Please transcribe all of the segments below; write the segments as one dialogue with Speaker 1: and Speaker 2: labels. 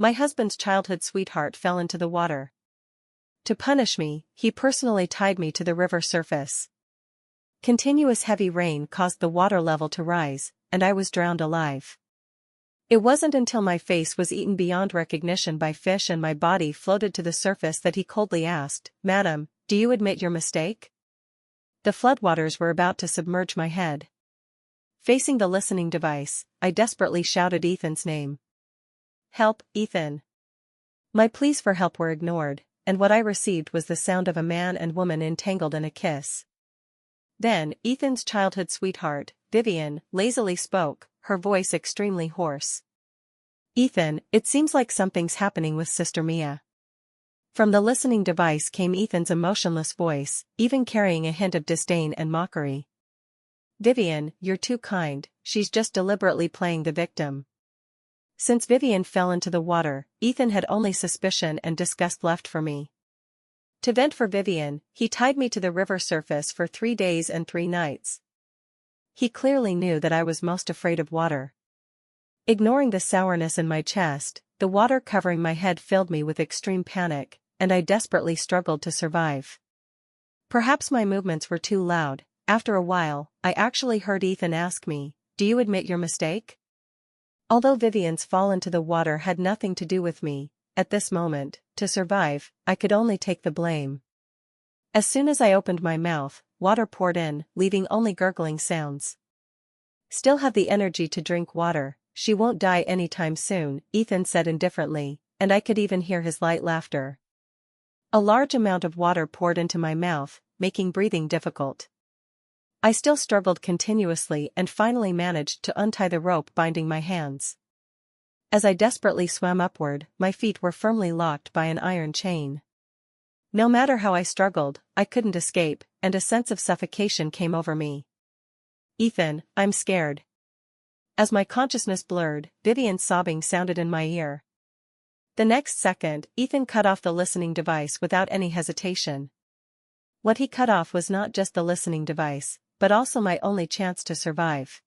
Speaker 1: my husband's childhood sweetheart fell into the water. To punish me, he personally tied me to the river surface. Continuous heavy rain caused the water level to rise, and I was drowned alive. It wasn't until my face was eaten beyond recognition by fish and my body floated to the surface that he coldly asked, "Madam, do you admit your mistake?" The floodwaters were about to submerge my head. Facing the listening device, I desperately shouted Ethan's name. "Help, Ethan." My pleas for help were ignored, and what I received was the sound of a man and woman entangled in a kiss. Then, Ethan's childhood sweetheart, Vivian, lazily spoke, her voice extremely hoarse. "Ethan, it seems like something's happening with Sister Mia." From the listening device came Ethan's emotionless voice, even carrying a hint of disdain and mockery. "Vivian, you're too kind, she's just deliberately playing the victim." Since Vivian fell into the water, Ethan had only suspicion and disgust left for me. To vent for Vivian, he tied me to the river surface for 3 days and 3 nights. He clearly knew that I was most afraid of water. Ignoring the sourness in my chest, the water covering my head filled me with extreme panic, and I desperately struggled to survive. Perhaps my movements were too loud. After a while, I actually heard Ethan ask me, "Do you admit your mistake?" Although Vivian's fall into the water had nothing to do with me, at this moment, to survive, I could only take the blame. As soon as I opened my mouth, water poured in, leaving only gurgling sounds. "Still have the energy to drink water, she won't die anytime soon," Ethan said indifferently, and I could even hear his light laughter. A large amount of water poured into my mouth, making breathing difficult. I still struggled continuously and finally managed to untie the rope binding my hands. As I desperately swam upward, my feet were firmly locked by an iron chain. No matter how I struggled, I couldn't escape, and a sense of suffocation came over me. "Ethan, I'm scared." As my consciousness blurred, Vivian's sobbing sounded in my ear. The next second, Ethan cut off the listening device without any hesitation. What he cut off was not just the listening device, but also my only chance to survive.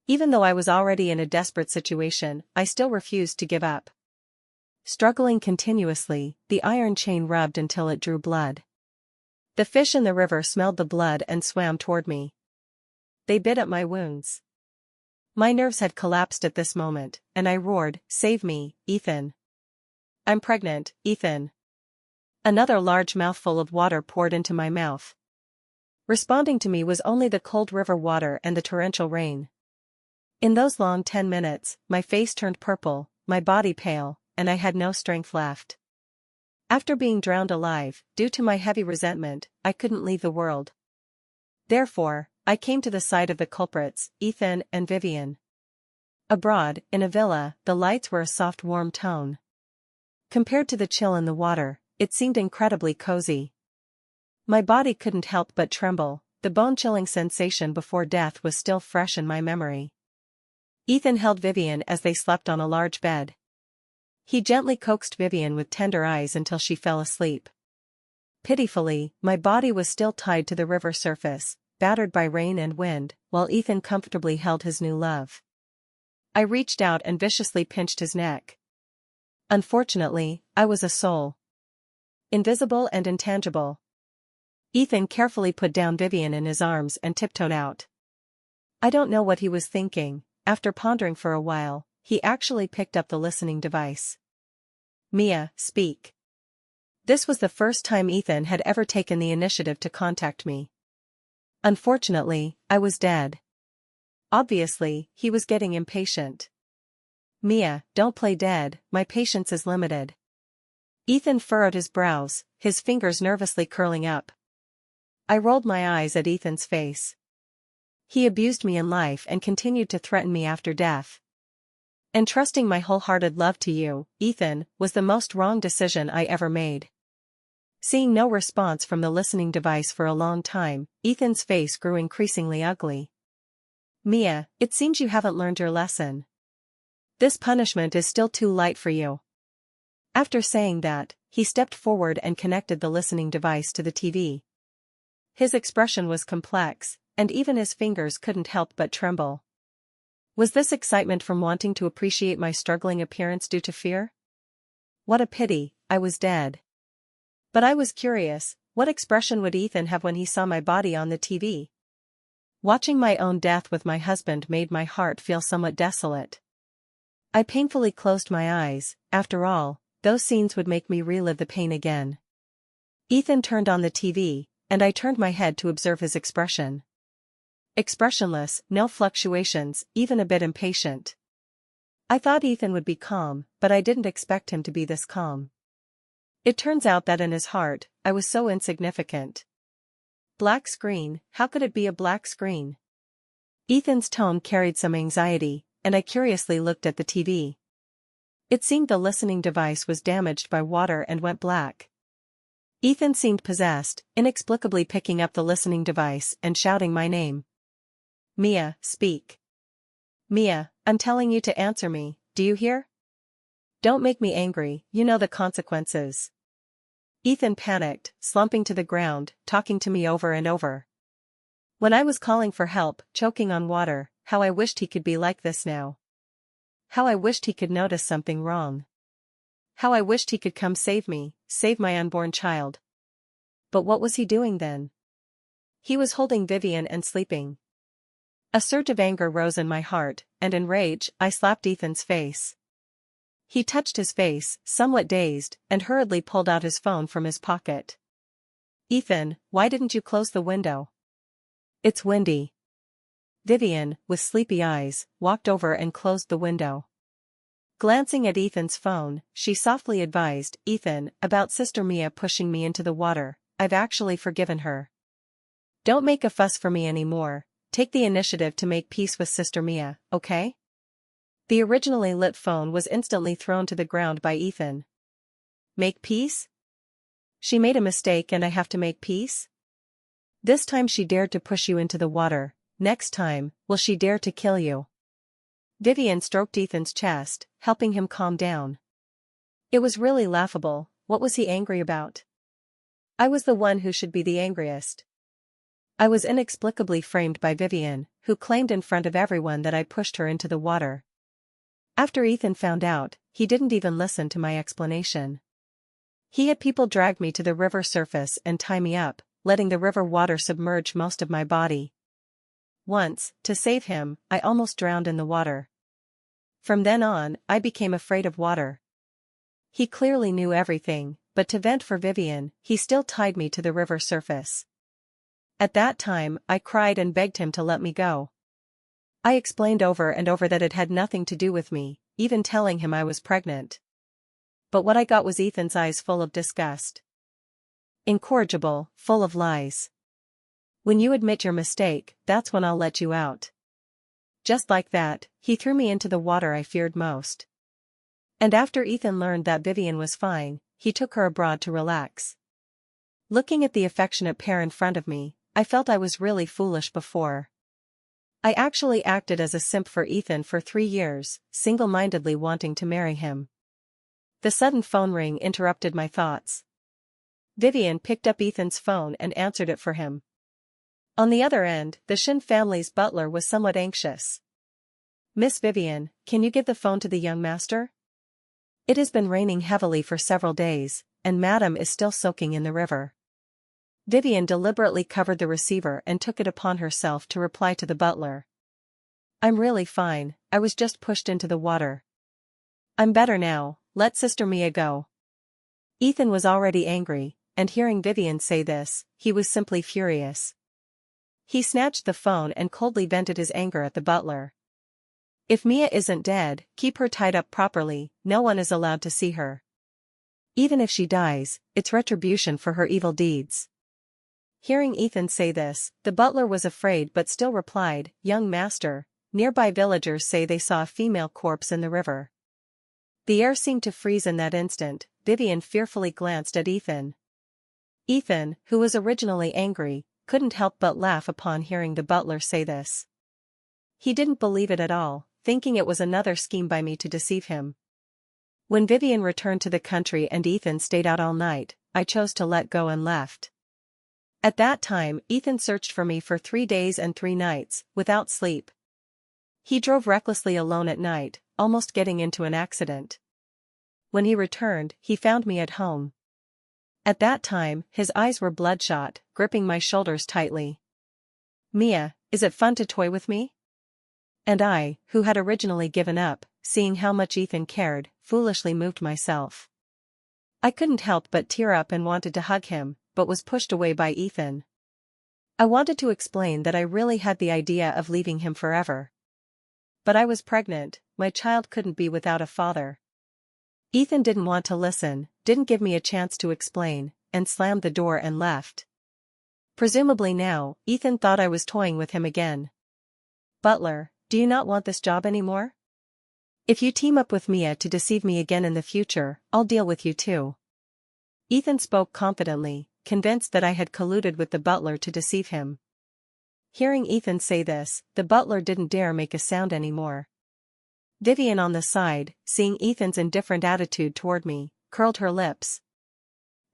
Speaker 1: Even though I was already in a desperate situation, I still refused to give up. Struggling continuously, the iron chain rubbed until it drew blood. The fish in the river smelled the blood and swam toward me. They bit at my wounds. My nerves had collapsed at this moment, and I roared, "Save me, Ethan. I'm pregnant, Ethan." Another large mouthful of water poured into my mouth. Responding to me was only the cold river water and the torrential rain. In those long 10 minutes, my face turned purple, my body pale, and I had no strength left. After being drowned alive, due to my heavy resentment, I couldn't leave the world. Therefore, I came to the side of the culprits, Ethan and Vivian. Abroad, in a villa, the lights were a soft warm tone. Compared to the chill in the water, it seemed incredibly cozy. My body couldn't help but tremble, the bone-chilling sensation before death was still fresh in my memory. Ethan held Vivian as they slept on a large bed. He gently coaxed Vivian with tender eyes until she fell asleep. Pitifully, my body was still tied to the river surface, battered by rain and wind, while Ethan comfortably held his new love. I reached out and viciously pinched his neck. Unfortunately, I was a soul. Invisible and intangible. Ethan carefully put down Vivian in his arms and tiptoed out. I don't know what he was thinking. After pondering for a while, he actually picked up the listening device. "Mia, speak." This was the first time Ethan had ever taken the initiative to contact me. Unfortunately, I was dead. Obviously, he was getting impatient. "Mia, don't play dead, my patience is limited." Ethan furrowed his brows, his fingers nervously curling up. I rolled my eyes at Ethan's face. He abused me in life and continued to threaten me after death. Entrusting my wholehearted love to you, Ethan, was the most wrong decision I ever made. Seeing no response from the listening device for a long time, Ethan's face grew increasingly ugly. "Mia, it seems you haven't learned your lesson. This punishment is still too light for you." After saying that, he stepped forward and connected the listening device to the TV. His expression was complex, and even his fingers couldn't help but tremble. Was this excitement from wanting to appreciate my struggling appearance due to fear? What a pity, I was dead. But I was curious, what expression would Ethan have when he saw my body on the TV? Watching my own death with my husband made my heart feel somewhat desolate. I painfully closed my eyes. After all, those scenes would make me relive the pain again. Ethan turned on the TV, and I turned my head to observe his expression. Expressionless, no fluctuations, even a bit impatient. I thought Ethan would be calm, but I didn't expect him to be this calm. It turns out that in his heart, I was so insignificant. Black screen, how could it be a black screen? Ethan's tone carried some anxiety, and I curiously looked at the TV. It seemed the listening device was damaged by water and went black. Ethan seemed possessed, inexplicably picking up the listening device and shouting my name. Mia, speak. Mia, I'm telling you to answer me, do you hear? Don't make me angry, you know the consequences. Ethan panicked, slumping to the ground, talking to me over and over. When I was calling for help, choking on water, how I wished he could be like this now. How I wished he could notice something wrong. How I wished he could come save me, save my unborn child. But what was he doing then? He was holding Vivian and sleeping. A surge of anger rose in my heart, and in rage, I slapped Ethan's face. He touched his face, somewhat dazed, and hurriedly pulled out his phone from his pocket. Ethan, why didn't you close the window? It's windy. Vivian, with sleepy eyes, walked over and closed the window. Glancing at Ethan's phone, she softly advised, Ethan, about Sister Mia pushing me into the water, I've actually forgiven her. Don't make a fuss for me anymore, take the initiative to make peace with Sister Mia, okay? The originally lit phone was instantly thrown to the ground by Ethan. Make peace? She made a mistake and I have to make peace? This time she dared to push you into the water, next time, will she dare to kill you? Vivian stroked Ethan's chest, helping him calm down. It was really laughable, what was he angry about? I was the one who should be the angriest. I was inexplicably framed by Vivian, who claimed in front of everyone that I pushed her into the water. After Ethan found out, he didn't even listen to my explanation. He had people drag me to the river surface and tie me up, letting the river water submerge most of my body. Once, to save him, I almost drowned in the water. From then on, I became afraid of water. He clearly knew everything, but to vent for Vivian, he still tied me to the river surface. At that time, I cried and begged him to let me go. I explained over and over that it had nothing to do with me, even telling him I was pregnant. But what I got was Ethan's eyes full of disgust. Incorrigible, full of lies. When you admit your mistake, that's when I'll let you out. Just like that, he threw me into the water I feared most. And after Ethan learned that Vivian was fine, he took her abroad to relax. Looking at the affectionate pair in front of me, I felt I was really foolish before. I actually acted as a simp for Ethan for 3 years, single-mindedly wanting to marry him. The sudden phone ring interrupted my thoughts. Vivian picked up Ethan's phone and answered it for him. On the other end, the Shin family's butler was somewhat anxious. Miss Vivian, can you give the phone to the young master? It has been raining heavily for several days, and Madam is still soaking in the river. Vivian deliberately covered the receiver and took it upon herself to reply to the butler. I'm really fine, I was just pushed into the water. I'm better now, let Sister Mia go. Ethan was already angry, and hearing Vivian say this, he was simply furious. He snatched the phone and coldly vented his anger at the butler. If Mia isn't dead, keep her tied up properly, no one is allowed to see her. Even if she dies, it's retribution for her evil deeds. Hearing Ethan say this, the butler was afraid but still replied, Young master, nearby villagers say they saw a female corpse in the river. The air seemed to freeze in that instant. Vivian fearfully glanced at Ethan. Ethan, who was originally angry, couldn't help but laugh upon hearing the butler say this. He didn't believe it at all, thinking it was another scheme by me to deceive him. When Vivian returned to the country and Ethan stayed out all night, I chose to let go and left. At that time, Ethan searched for me for 3 days and 3 nights, without sleep. He drove recklessly alone at night, almost getting into an accident. When he returned, he found me at home. At that time, his eyes were bloodshot, gripping my shoulders tightly. "Mia, is it fun to toy with me?" And I, who had originally given up, seeing how much Ethan cared, foolishly moved myself. I couldn't help but tear up and wanted to hug him, but was pushed away by Ethan. I wanted to explain that I really had the idea of leaving him forever. But I was pregnant, my child couldn't be without a father. Ethan didn't want to listen, didn't give me a chance to explain, and slammed the door and left. Presumably now, Ethan thought I was toying with him again. "Butler, do you not want this job anymore? If you team up with Mia to deceive me again in the future, I'll deal with you too." Ethan spoke confidently, convinced that I had colluded with the butler to deceive him. Hearing Ethan say this, the butler didn't dare make a sound anymore. Vivian on the side, seeing Ethan's indifferent attitude toward me, curled her lips.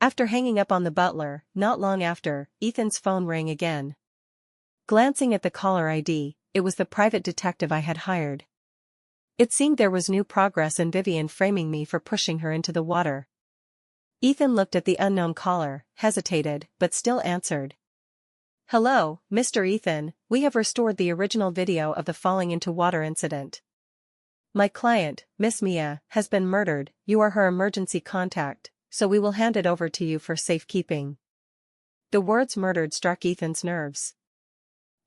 Speaker 1: After hanging up on the butler, not long after, Ethan's phone rang again. Glancing at the caller ID, it was the private detective I had hired. It seemed there was new progress in Vivian framing me for pushing her into the water. Ethan looked at the unknown caller, hesitated, but still answered. "Hello, Mr. Ethan, we have restored the original video of the falling into water incident. My client, Miss Mia, has been murdered. You are her emergency contact, so we will hand it over to you for safekeeping." The words "murdered" struck Ethan's nerves.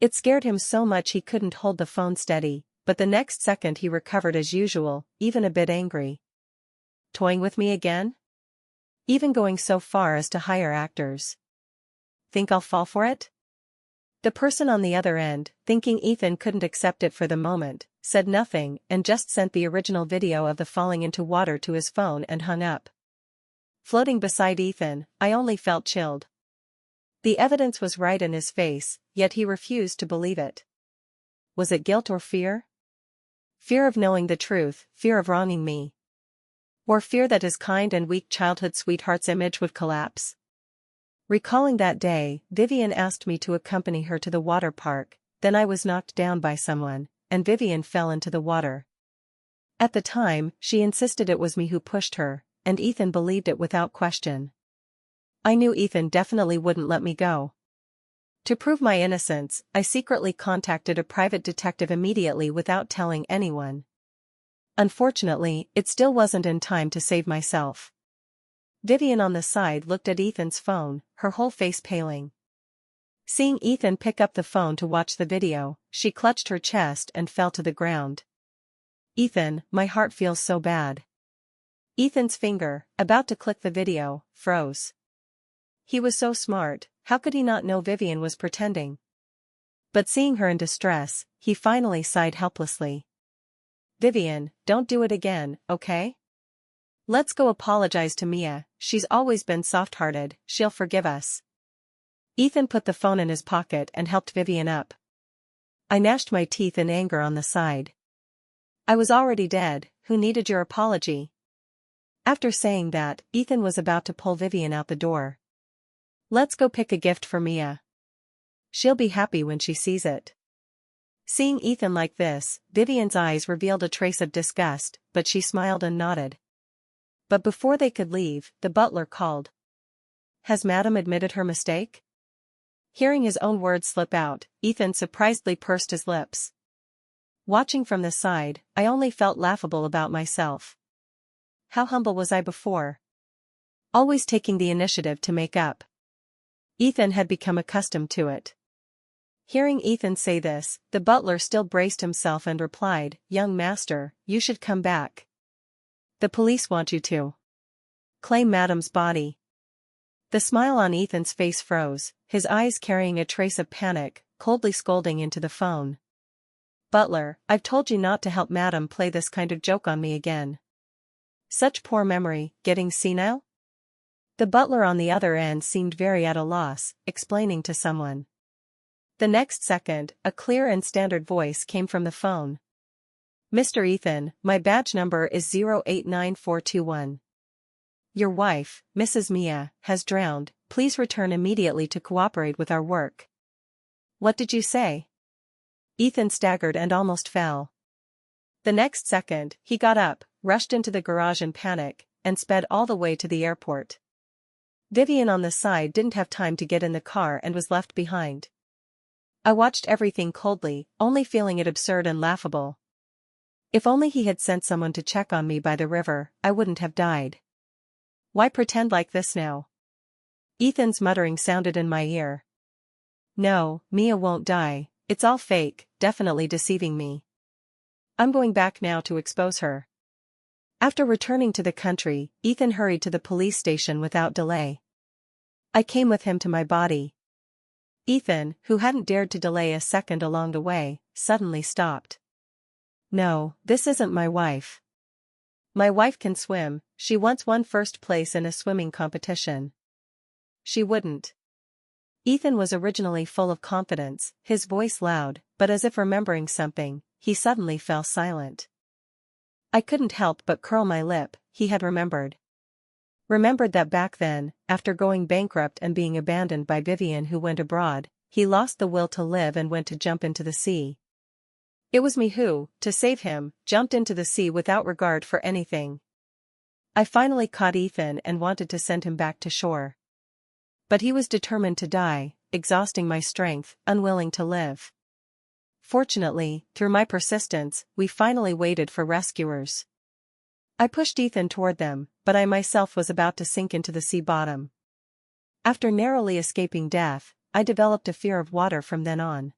Speaker 1: It scared him so much he couldn't hold the phone steady, but the next second he recovered as usual, even a bit angry. "Toying with me again? Even going so far as to hire actors? Think I'll fall for it?" The person on the other end, thinking Ethan couldn't accept it for the moment, said nothing and just sent the original video of the falling into water to his phone and hung up. Floating beside Ethan, I only felt chilled. The evidence was right in his face, yet he refused to believe it. Was it guilt or fear? Fear of knowing the truth, fear of wronging me. Or fear that his kind and weak childhood sweetheart's image would collapse? Recalling that day, Vivian asked me to accompany her to the water park, then I was knocked down by someone, and Vivian fell into the water. At the time, she insisted it was me who pushed her, and Ethan believed it without question. I knew Ethan definitely wouldn't let me go. To prove my innocence, I secretly contacted a private detective immediately without telling anyone. Unfortunately, it still wasn't in time to save myself. Vivian on the side looked at Ethan's phone, her whole face paling. Seeing Ethan pick up the phone to watch the video, she clutched her chest and fell to the ground. "Ethan, my heart feels so bad." Ethan's finger, about to click the video, froze. He was so smart, how could he not know Vivian was pretending? But seeing her in distress, he finally sighed helplessly. "Vivian, don't do it again, okay? Let's go apologize to Mia, she's always been soft-hearted, she'll forgive us." Ethan put the phone in his pocket and helped Vivian up. I gnashed my teeth in anger on the side. I was already dead, who needed your apology? After saying that, Ethan was about to pull Vivian out the door. "Let's go pick a gift for Mia. She'll be happy when she sees it." Seeing Ethan like this, Vivian's eyes revealed a trace of disgust, but she smiled and nodded. But before they could leave, the butler called. "Has Madam admitted her mistake?" Hearing his own words slip out, Ethan surprisedly pursed his lips. Watching from the side, I only felt laughable about myself. How humble was I before? Always taking the initiative to make up. Ethan had become accustomed to it. Hearing Ethan say this, the butler still braced himself and replied, "Young master, you should come back. The police want you to claim Madam's body." The smile on Ethan's face froze, his eyes carrying a trace of panic, coldly scolding into the phone. "Butler, I've told you not to help Madam play this kind of joke on me again." Such poor memory, getting senile? The butler on the other end seemed very at a loss, explaining to someone. The next second, a clear and standard voice came from the phone. "Mr. Ethan, my badge number is 089421. Your wife, Mrs. Mia, has drowned. Please return immediately to cooperate with our work." "What did you say?" Ethan staggered and almost fell. The next second, he got up, rushed into the garage in panic, and sped all the way to the airport. Vivian on the side didn't have time to get in the car and was left behind. I watched everything coldly, only feeling it absurd and laughable. If only he had sent someone to check on me by the river, I wouldn't have died. Why pretend like this now? Ethan's muttering sounded in my ear. No, Mia won't die, it's all fake, definitely deceiving me. I'm going back now to expose her. After returning to the country, Ethan hurried to the police station without delay. I came with him to my body. Ethan, who hadn't dared to delay a second along the way, suddenly stopped. No, this isn't my wife. My wife can swim, she once won first place in a swimming competition. She wouldn't. Ethan was originally full of confidence, his voice loud, but as if remembering something, he suddenly fell silent. I couldn't help but curl my lip. He had remembered. Remembered that back then, after going bankrupt and being abandoned by Vivian who went abroad, he lost the will to live and went to jump into the sea. It was me who, to save him, jumped into the sea without regard for anything. I finally caught Ethan and wanted to send him back to shore. But he was determined to die, exhausting my strength, unwilling to live. Fortunately, through my persistence, we finally waited for rescuers. I pushed Ethan toward them, but I myself was about to sink into the sea bottom. After narrowly escaping death, I developed a fear of water from then on.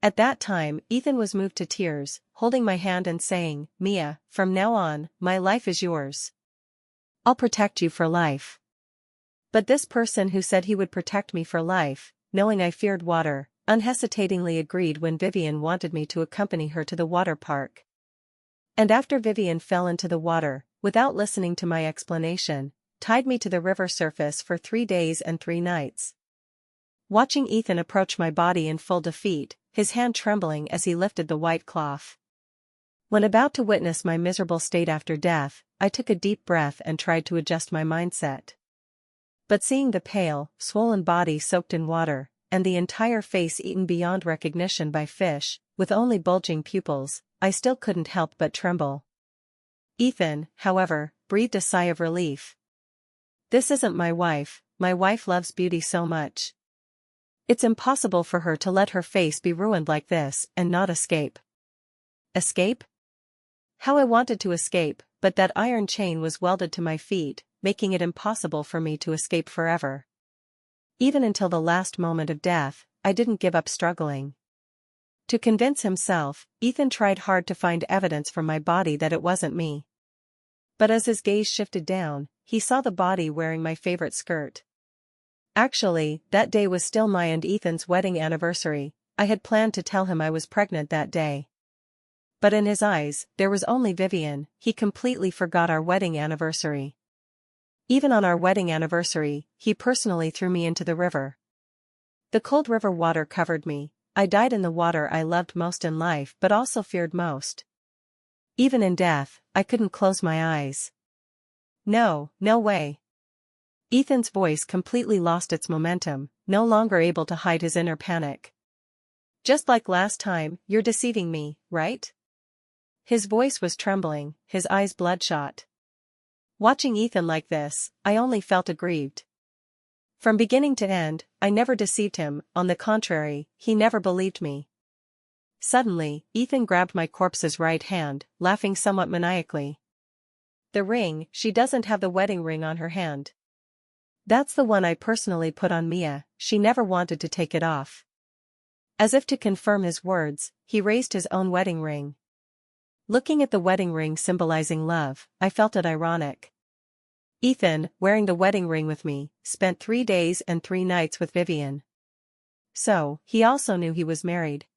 Speaker 1: At that time, Ethan was moved to tears, holding my hand and saying, "Mia, from now on, my life is yours. I'll protect you for life." But this person who said he would protect me for life, knowing I feared water, unhesitatingly agreed when Vivian wanted me to accompany her to the water park. And after Vivian fell into the water, without listening to my explanation, tied me to the river surface for 3 days and 3 nights. Watching Ethan approach my body in full defeat, his hand trembling as he lifted the white cloth. When about to witness my miserable state after death, I took a deep breath and tried to adjust my mindset. But seeing the pale, swollen body soaked in water, and the entire face eaten beyond recognition by fish, with only bulging pupils, I still couldn't help but tremble. Ethan, however, breathed a sigh of relief. This isn't my wife loves beauty so much. It's impossible for her to let her face be ruined like this and not escape. Escape? How I wanted to escape, but that iron chain was welded to my feet, making it impossible for me to escape forever. Even until the last moment of death, I didn't give up struggling. To convince himself, Ethan tried hard to find evidence from my body that it wasn't me. But as his gaze shifted down, he saw the body wearing my favorite skirt. Actually, that day was still my and Ethan's wedding anniversary. I had planned to tell him I was pregnant that day. But in his eyes, there was only Vivian. He completely forgot our wedding anniversary. Even on our wedding anniversary, he personally threw me into the river. The cold river water covered me. I died in the water I loved most in life but also feared most. Even in death, I couldn't close my eyes. No way. Ethan's voice completely lost its momentum, no longer able to hide his inner panic. Just like last time, you're deceiving me, right? His voice was trembling, his eyes bloodshot. Watching Ethan like this, I only felt aggrieved. From beginning to end, I never deceived him, on the contrary, he never believed me. Suddenly, Ethan grabbed my corpse's right hand, laughing somewhat maniacally. The ring, she doesn't have the wedding ring on her hand. That's the one I personally put on Mia, she never wanted to take it off. As if to confirm his words, he raised his own wedding ring. Looking at the wedding ring symbolizing love, I felt it ironic. Ethan, wearing the wedding ring with me, spent 3 days and 3 nights with Vivian. So, he also knew he was married.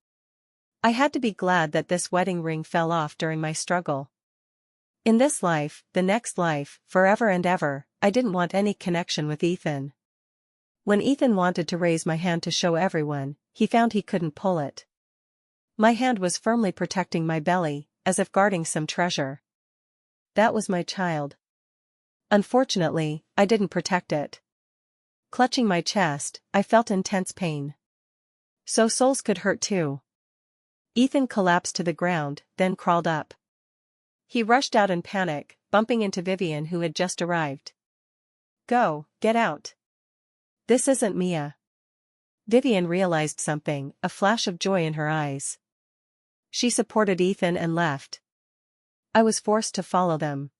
Speaker 1: I had to be glad that this wedding ring fell off during my struggle. In this life, the next life, forever and ever, I didn't want any connection with Ethan. When Ethan wanted to raise my hand to show everyone, he found he couldn't pull it. My hand was firmly protecting my belly, as if guarding some treasure. That was my child. Unfortunately, I didn't protect it. Clutching my chest, I felt intense pain. So souls could hurt too. Ethan collapsed to the ground, then crawled up. He rushed out in panic, bumping into Vivian who had just arrived. Go, get out. This isn't Mia. Vivian realized something, a flash of joy in her eyes. She supported Ethan and left. I was forced to follow them.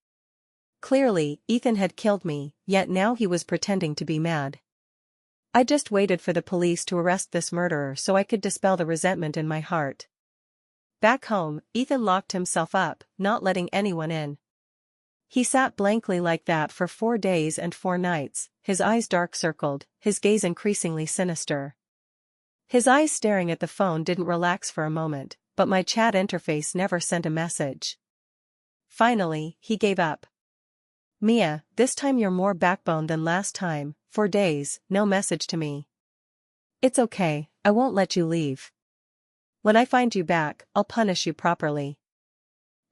Speaker 1: Clearly, Ethan had killed me, yet now he was pretending to be mad. I just waited for the police to arrest this murderer so I could dispel the resentment in my heart. Back home, Ethan locked himself up, not letting anyone in. He sat blankly like that for 4 days and 4 nights, his eyes dark-circled, his gaze increasingly sinister. His eyes staring at the phone didn't relax for a moment, but my chat interface never sent a message. Finally, he gave up. Mia, this time you're more backbone than last time. 4 days, no message to me. It's okay, I won't let you leave. When I find you back, I'll punish you properly.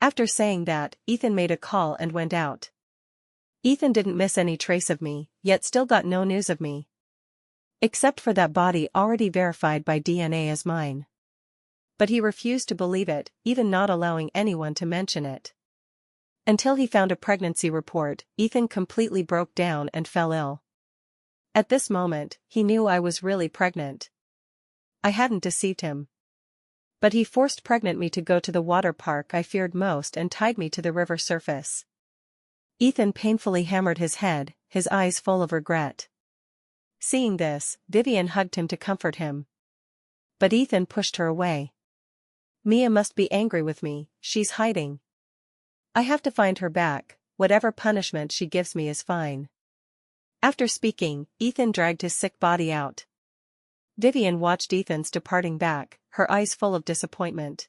Speaker 1: After saying that, Ethan made a call and went out. Ethan didn't miss any trace of me, yet still got no news of me. Except for that body already verified by DNA as mine. But he refused to believe it, even not allowing anyone to mention it. Until he found a pregnancy report, Ethan completely broke down and fell ill. At this moment, he knew I was really pregnant. I hadn't deceived him. But he forced pregnant me to go to the water park I feared most and tied me to the river surface. Ethan painfully hammered his head, his eyes full of regret. Seeing this, Vivian hugged him to comfort him. But Ethan pushed her away. Mia must be angry with me, she's hiding. I have to find her back, whatever punishment she gives me is fine. After speaking, Ethan dragged his sick body out. Vivian watched Ethan's departing back, her eyes full of disappointment.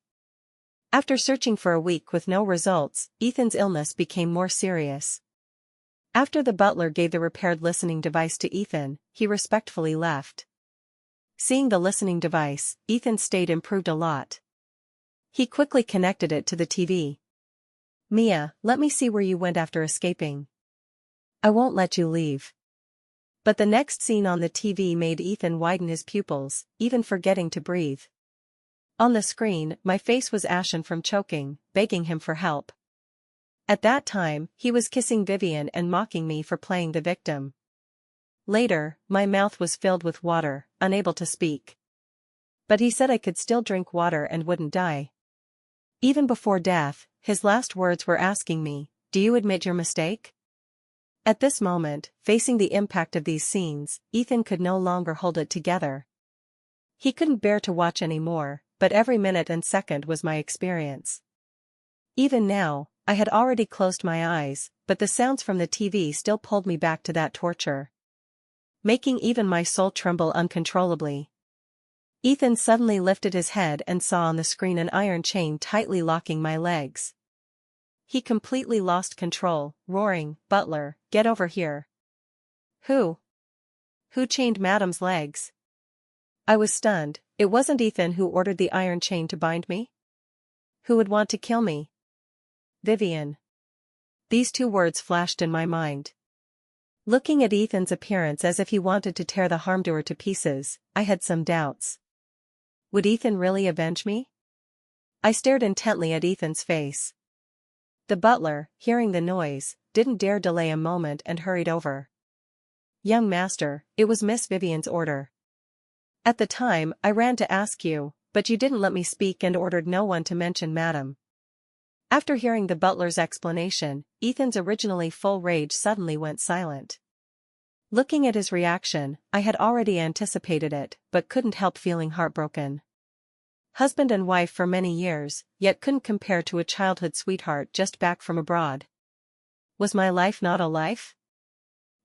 Speaker 1: After searching for a week with no results, Ethan's illness became more serious. After the butler gave the repaired listening device to Ethan, he respectfully left. Seeing the listening device, Ethan's state improved a lot. He quickly connected it to the TV. Mia, let me see where you went after escaping. I won't let you leave. But the next scene on the TV made Ethan widen his pupils, even forgetting to breathe. On the screen, my face was ashen from choking, begging him for help. At that time, he was kissing Vivian and mocking me for playing the victim. Later, my mouth was filled with water, unable to speak. But he said I could still drink water and wouldn't die. Even before death, his last words were asking me, "Do you admit your mistake?" At this moment, facing the impact of these scenes, Ethan could no longer hold it together. He couldn't bear to watch anymore, but every minute and second was my experience. Even now, I had already closed my eyes, but the sounds from the TV still pulled me back to that torture, making even my soul tremble uncontrollably. Ethan suddenly lifted his head and saw on the screen an iron chain tightly locking my legs. He completely lost control, roaring, "Butler, get over here." Who? Who chained Madam's legs? I was stunned. It wasn't Ethan who ordered the iron chain to bind me? Who would want to kill me? Vivian. These 2 words flashed in my mind. Looking at Ethan's appearance as if he wanted to tear the harmdoer to pieces, I had some doubts. Would Ethan really avenge me? I stared intently at Ethan's face. The butler, hearing the noise, didn't dare delay a moment and hurried over. "Young master, it was Miss Vivian's order. At the time, I ran to ask you, but you didn't let me speak and ordered no one to mention Madam." After hearing the butler's explanation, Ethan's originally full rage suddenly went silent. Looking at his reaction, I had already anticipated it, but couldn't help feeling heartbroken. Husband and wife for many years, yet couldn't compare to a childhood sweetheart just back from abroad. Was my life not a life?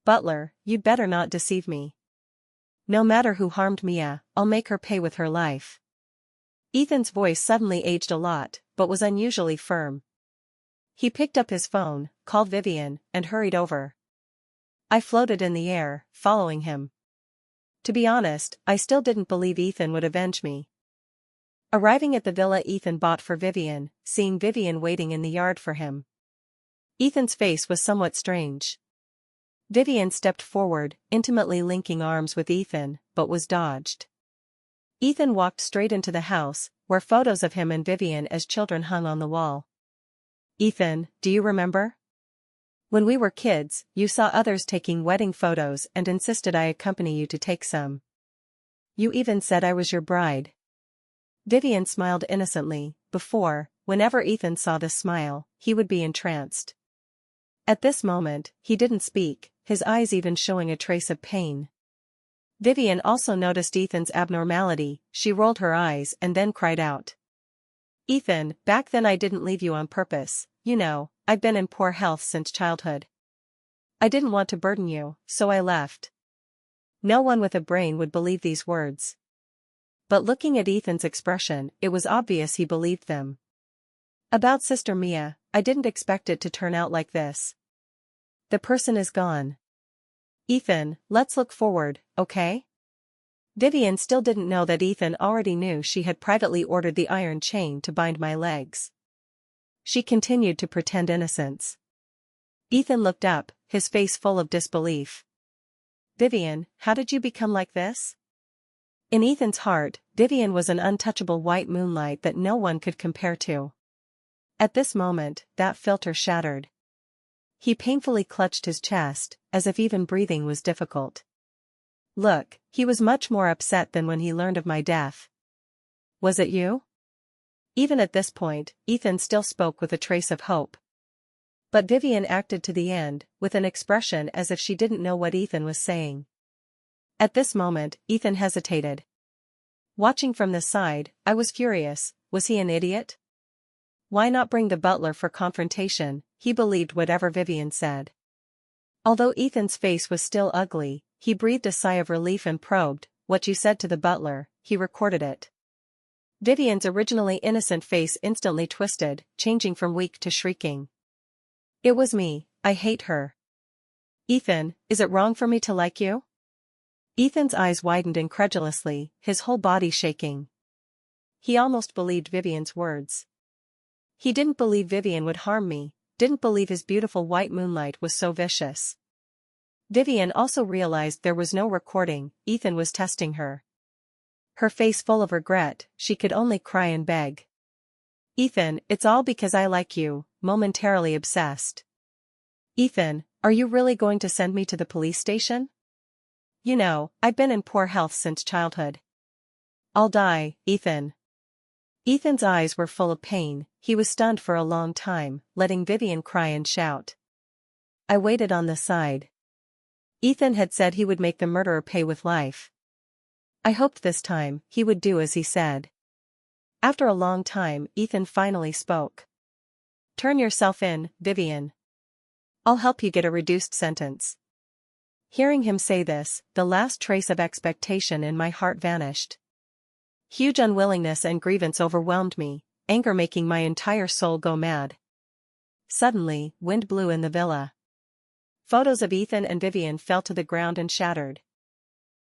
Speaker 1: Butler, you'd better not deceive me. No matter who harmed Mia, I'll make her pay with her life. Ethan's voice suddenly aged a lot, but was unusually firm. He picked up his phone, called Vivian, and hurried over. I floated in the air, following him. To be honest, I still didn't believe Ethan would avenge me. Arriving at the villa Ethan bought for Vivian, seeing Vivian waiting in the yard for him. Ethan's face was somewhat strange. Vivian stepped forward, intimately linking arms with Ethan, but was dodged. Ethan walked straight into the house, where photos of him and Vivian as children hung on the wall. Ethan, do you remember? When we were kids, you saw others taking wedding photos and insisted I accompany you to take some. You even said I was your bride. Vivian smiled innocently. Whenever Ethan saw this smile, he would be entranced. At this moment, he didn't speak, his eyes even showing a trace of pain. Vivian also noticed Ethan's abnormality. She rolled her eyes and then cried out. Ethan, back then I didn't leave you on purpose, you know, I've been in poor health since childhood. I didn't want to burden you, so I left. No one with a brain would believe these words. But looking at Ethan's expression, it was obvious he believed them. About Sister Mia, I didn't expect it to turn out like this. The person is gone. Ethan, let's look forward, okay? Vivian still didn't know that Ethan already knew she had privately ordered the iron chain to bind my legs. She continued to pretend innocence. Ethan looked up, his face full of disbelief. Vivian, how did you become like this? In Ethan's heart, Vivian was an untouchable white moonlight that no one could compare to. At this moment, that filter shattered. He painfully clutched his chest, as if even breathing was difficult. Look, he was much more upset than when he learned of my death. Was it you? Even at this point, Ethan still spoke with a trace of hope. But Vivian acted to the end, with an expression as if she didn't know what Ethan was saying. At this moment, Ethan hesitated. Watching from the side, I was furious. Was he an idiot? Why not bring the butler for confrontation? He believed whatever Vivian said. Although Ethan's face was still ugly, he breathed a sigh of relief and probed, what you said to the butler. He recorded it. Vivian's originally innocent face instantly twisted, changing from weak to shrieking. It was me, I hate her. Ethan, is it wrong for me to like you? Ethan's eyes widened incredulously, his whole body shaking. He almost believed Vivian's words. He didn't believe Vivian would harm me, didn't believe his beautiful white moonlight was so vicious. Vivian also realized there was no recording, Ethan was testing her. Her face full of regret, she could only cry and beg. Ethan, it's all because I like you, momentarily obsessed. Ethan, are you really going to send me to the police station? You know, I've been in poor health since childhood. I'll die, Ethan. Ethan's eyes were full of pain, he was stunned for a long time, letting Vivian cry and shout. I waited on the side. Ethan had said he would make the murderer pay with life. I hoped this time, he would do as he said. After a long time, Ethan finally spoke. Turn yourself in, Vivian. I'll help you get a reduced sentence. Hearing him say this, the last trace of expectation in my heart vanished. Huge unwillingness and grievance overwhelmed me, anger making my entire soul go mad. Suddenly, wind blew in the villa. Photos of Ethan and Vivian fell to the ground and shattered.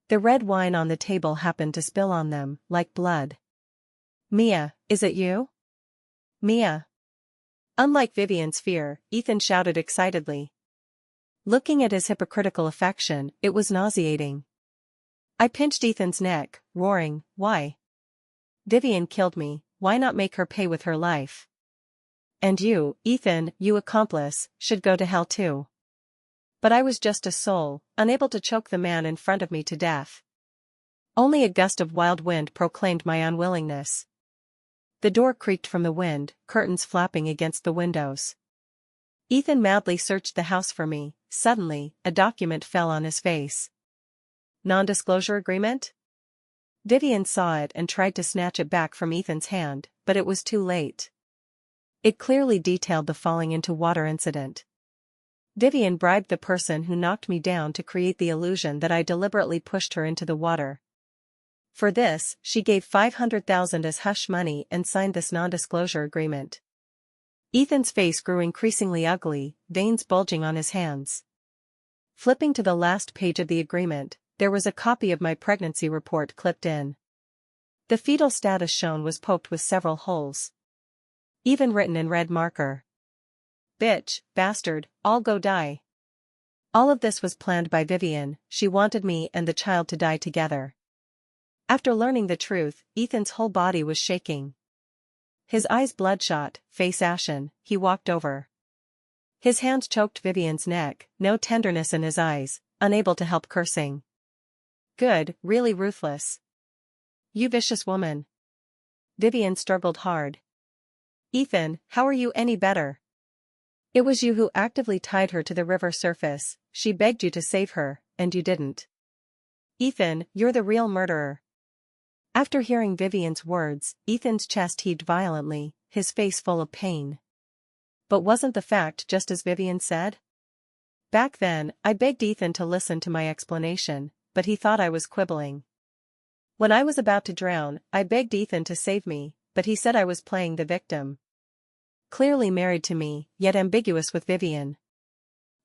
Speaker 1: The red wine on the table happened to spill on them, like blood. Mia, is it you? Mia. Unlike Vivian's fear, Ethan shouted excitedly. Looking at his hypocritical affection, it was nauseating. I pinched Ethan's neck, roaring, why? Vivian killed me, why not make her pay with her life? And you, Ethan, you accomplice, should go to hell too. But I was just a soul, unable to choke the man in front of me to death. Only a gust of wild wind proclaimed my unwillingness. The door creaked from the wind, curtains flapping against the windows. Ethan madly searched the house for me. Suddenly, a document fell on his face. Non-disclosure agreement? Vivian saw it and tried to snatch it back from Ethan's hand, but it was too late. It clearly detailed the falling into water incident. Vivian bribed the person who knocked me down to create the illusion that I deliberately pushed her into the water. For this, she gave $500,000 as hush money and signed this non-disclosure agreement. Ethan's face grew increasingly ugly, veins bulging on his hands. Flipping to the last page of the agreement, there was a copy of my pregnancy report clipped in. The fetal status shown was poked with several holes. Even written in red marker. Bitch, bastard, all go die. All of this was planned by Vivian, she wanted me and the child to die together. After learning the truth, Ethan's whole body was shaking. His eyes bloodshot, face ashen, he walked over. His hand choked Vivian's neck, no tenderness in his eyes, unable to help cursing. Good, really ruthless. You vicious woman. Vivian struggled hard. Ethan, how are you any better? It was you who actively tied her to the river surface, she begged you to save her, and you didn't. Ethan, you're the real murderer. After hearing Vivian's words, Ethan's chest heaved violently, his face full of pain. But wasn't the fact just as Vivian said? Back then, I begged Ethan to listen to my explanation, but he thought I was quibbling. When I was about to drown, I begged Ethan to save me, but he said I was playing the victim. Clearly married to me, yet ambiguous with Vivian.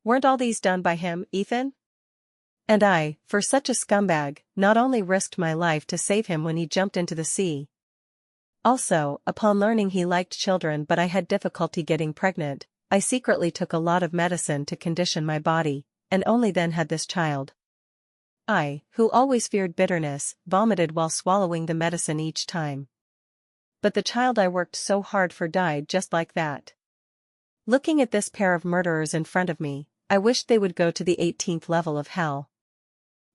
Speaker 1: Weren't all these done by him, Ethan? And I, for such a scumbag, not only risked my life to save him when he jumped into the sea. Also, upon learning he liked children but I had difficulty getting pregnant, I secretly took a lot of medicine to condition my body, and only then had this child. I, who always feared bitterness, vomited while swallowing the medicine each time. But the child I worked so hard for died just like that. Looking at this pair of murderers in front of me, I wished they would go to the 18th level of hell.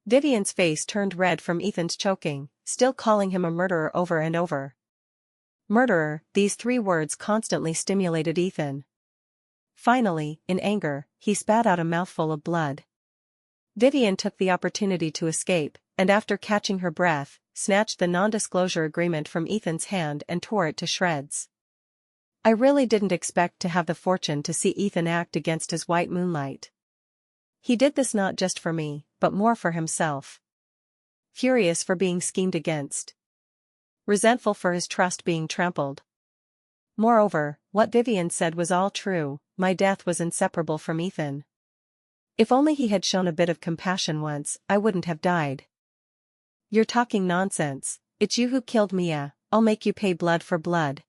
Speaker 1: Vivian's face turned red from Ethan's choking, still calling him a murderer over and over. Murderer, these 3 words constantly stimulated Ethan. Finally, in anger, he spat out a mouthful of blood. Vivian took the opportunity to escape, and after catching her breath, snatched the non-disclosure agreement from Ethan's hand and tore it to shreds. I really didn't expect to have the fortune to see Ethan act against his white moonlight. He did this not just for me, but more for himself. Furious for being schemed against. Resentful for his trust being trampled. Moreover, what Vivian said was all true, my death was inseparable from Ethan. If only he had shown a bit of compassion once, I wouldn't have died. You're talking nonsense, it's you who killed Mia, I'll make you pay blood for blood.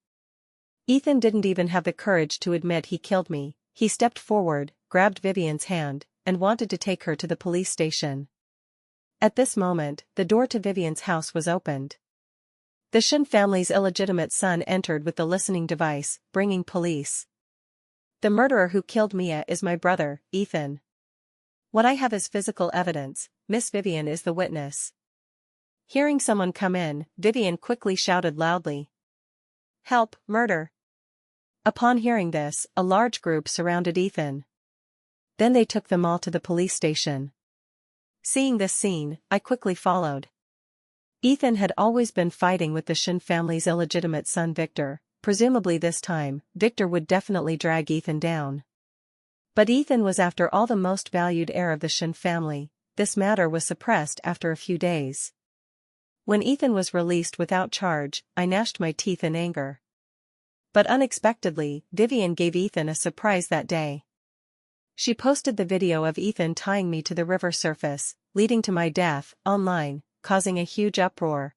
Speaker 1: Ethan didn't even have the courage to admit he killed me, he stepped forward, grabbed Vivian's hand, and wanted to take her to the police station. At this moment, the door to Vivian's house was opened. The Shin family's illegitimate son entered with the listening device, bringing police. The murderer who killed Mia is my brother, Ethan. What I have is physical evidence, Miss Vivian is the witness. Hearing someone come in, Vivian quickly shouted loudly. Help, murder. Upon hearing this, a large group surrounded Ethan. Then they took them all to the police station. Seeing this scene, I quickly followed. Ethan had always been fighting with the Shin family's illegitimate son Victor, presumably this time, Victor would definitely drag Ethan down. But Ethan was after all the most valued heir of the Shin family, this matter was suppressed after a few days. When Ethan was released without charge, I gnashed my teeth in anger. But unexpectedly, Vivian gave Ethan a surprise that day. She posted the video of Ethan tying me to the river surface, leading to my death, online, causing a huge uproar.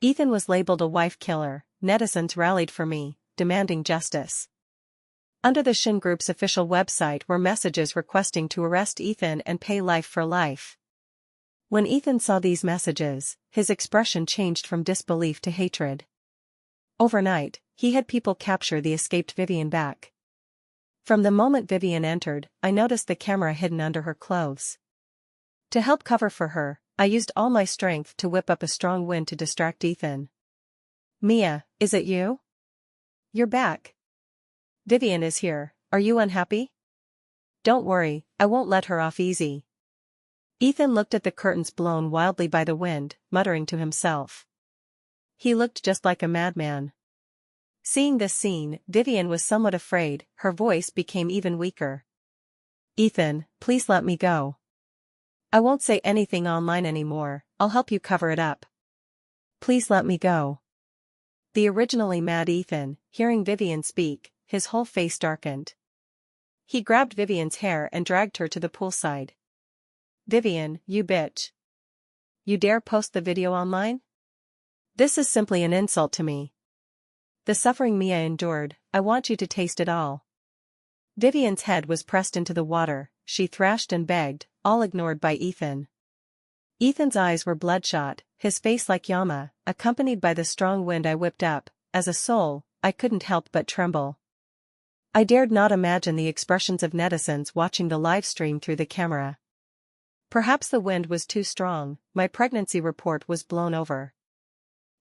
Speaker 1: Ethan was labeled a wife killer, netizens rallied for me, demanding justice. Under the Shin Group's official website were messages requesting to arrest Ethan and pay life for life. When Ethan saw these messages, his expression changed from disbelief to hatred. Overnight, he had people capture the escaped Vivian back. From the moment Vivian entered, I noticed the camera hidden under her clothes. To help cover for her, I used all my strength to whip up a strong wind to distract Ethan. Mia, is it you? You're back. Vivian is here, are you unhappy? Don't worry, I won't let her off easy. Ethan looked at the curtains blown wildly by the wind, muttering to himself. He looked just like a madman. Seeing this scene, Vivian was somewhat afraid, her voice became even weaker. Ethan, please let me go. I won't say anything online anymore, I'll help you cover it up. Please let me go. The originally mad Ethan, hearing Vivian speak, his whole face darkened. He grabbed Vivian's hair and dragged her to the poolside. Vivian, you bitch. You dare post the video online? This is simply an insult to me. The suffering Mia endured, I want you to taste it all. Vivian's head was pressed into the water, she thrashed and begged, all ignored by Ethan. Ethan's eyes were bloodshot, his face like Yama, accompanied by the strong wind I whipped up, as a soul, I couldn't help but tremble. I dared not imagine the expressions of netizens watching the live stream through the camera. Perhaps the wind was too strong, my pregnancy report was blown over.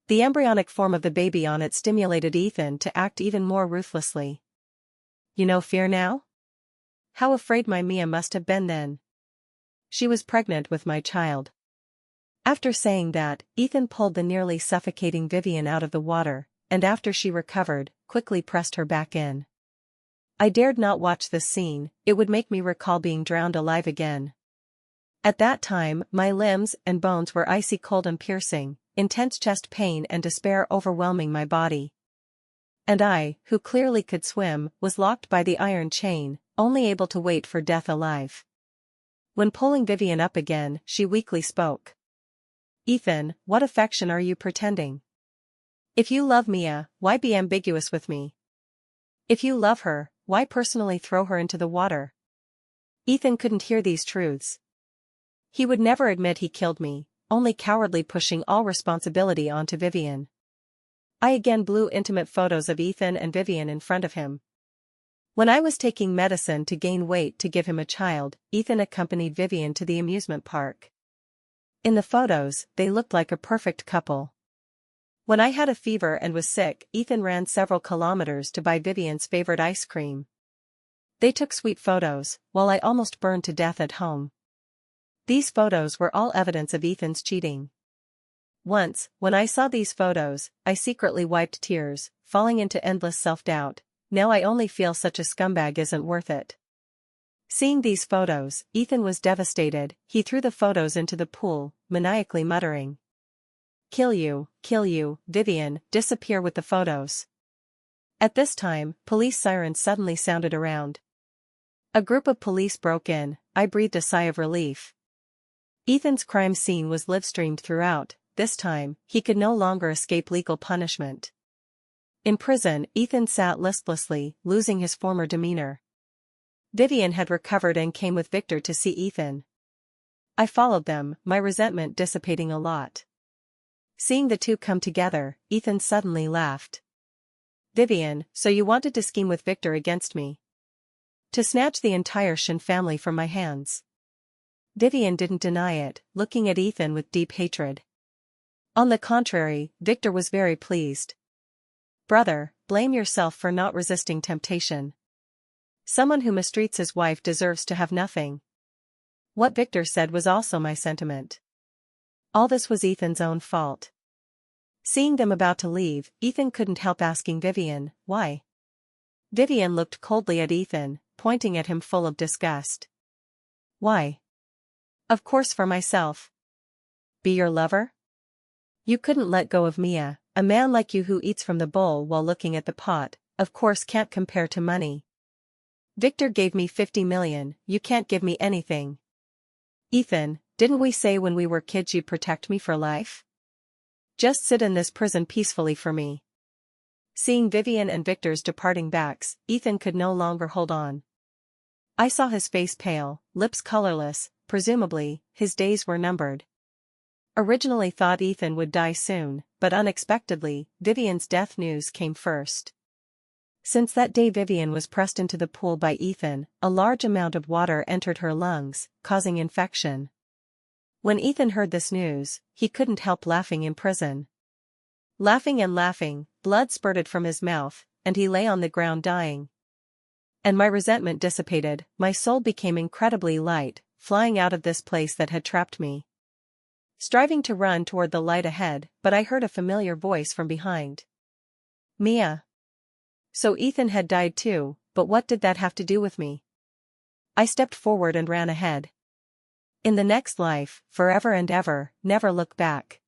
Speaker 1: The embryonic form of the baby on it stimulated Ethan to act even more ruthlessly. You know fear now? How afraid my Mia must have been then. She was pregnant with my child. After saying that, Ethan pulled the nearly suffocating Vivian out of the water, and after she recovered, quickly pressed her back in. I dared not watch this scene, it would make me recall being drowned alive again. At that time, my limbs and bones were icy cold and piercing, intense chest pain and despair overwhelming my body. And I, who clearly could swim, was locked by the iron chain, only able to wait for death alive. When pulling Vivian up again, she weakly spoke. Ethan, what affection are you pretending? If you love Mia, why be ambiguous with me? If you love her, why personally throw her into the water? Ethan couldn't hear these truths. He would never admit he killed me, only cowardly pushing all responsibility onto Vivian. I again blew intimate photos of Ethan and Vivian in front of him. When I was taking medicine to gain weight to give him a child, Ethan accompanied Vivian to the amusement park. In the photos, they looked like a perfect couple. When I had a fever and was sick, Ethan ran several kilometers to buy Vivian's favorite ice cream. They took sweet photos, while I almost burned to death at home. These photos were all evidence of Ethan's cheating. Once, when I saw these photos, I secretly wiped tears, falling into endless self-doubt. Now I only feel such a scumbag isn't worth it. Seeing these photos, Ethan was devastated, he threw the photos into the pool, maniacally muttering. Kill you, Vivian, disappear with the photos. At this time, police sirens suddenly sounded around. A group of police broke in, I breathed a sigh of relief. Ethan's crime scene was live-streamed throughout, this time, he could no longer escape legal punishment. In prison, Ethan sat listlessly, losing his former demeanor. Vivian had recovered and came with Victor to see Ethan. I followed them, my resentment dissipating a lot. Seeing the two come together, Ethan suddenly laughed. Vivian, so you wanted to scheme with Victor against me? To snatch the entire Shin family from my hands? Vivian didn't deny it, looking at Ethan with deep hatred. On the contrary, Victor was very pleased. Brother, blame yourself for not resisting temptation. Someone who mistreats his wife deserves to have nothing. What Victor said was also my sentiment. All this was Ethan's own fault. Seeing them about to leave, Ethan couldn't help asking Vivian, why? Vivian looked coldly at Ethan, pointing at him full of disgust. Why? Of course for myself. Be your lover? You couldn't let go of Mia, a man like you who eats from the bowl while looking at the pot, of course can't compare to money. Victor gave me 50 million, you can't give me anything. Ethan, didn't we say when we were kids you'd protect me for life? Just sit in this prison peacefully for me. Seeing Vivian and Victor's departing backs, Ethan could no longer hold on. I saw his face pale, lips colorless, presumably, his days were numbered. Originally thought Ethan would die soon, but unexpectedly, Vivian's death news came first. Since that day Vivian was pressed into the pool by Ethan, a large amount of water entered her lungs, causing infection. When Ethan heard this news, he couldn't help laughing in prison. Laughing and laughing, blood spurted from his mouth, and he lay on the ground dying. And my resentment dissipated, my soul became incredibly light, flying out of this place that had trapped me. Striving to run toward the light ahead, but I heard a familiar voice from behind. Mia. So Ethan had died too, but what did that have to do with me? I stepped forward and ran ahead. In the next life, forever and ever, never look back.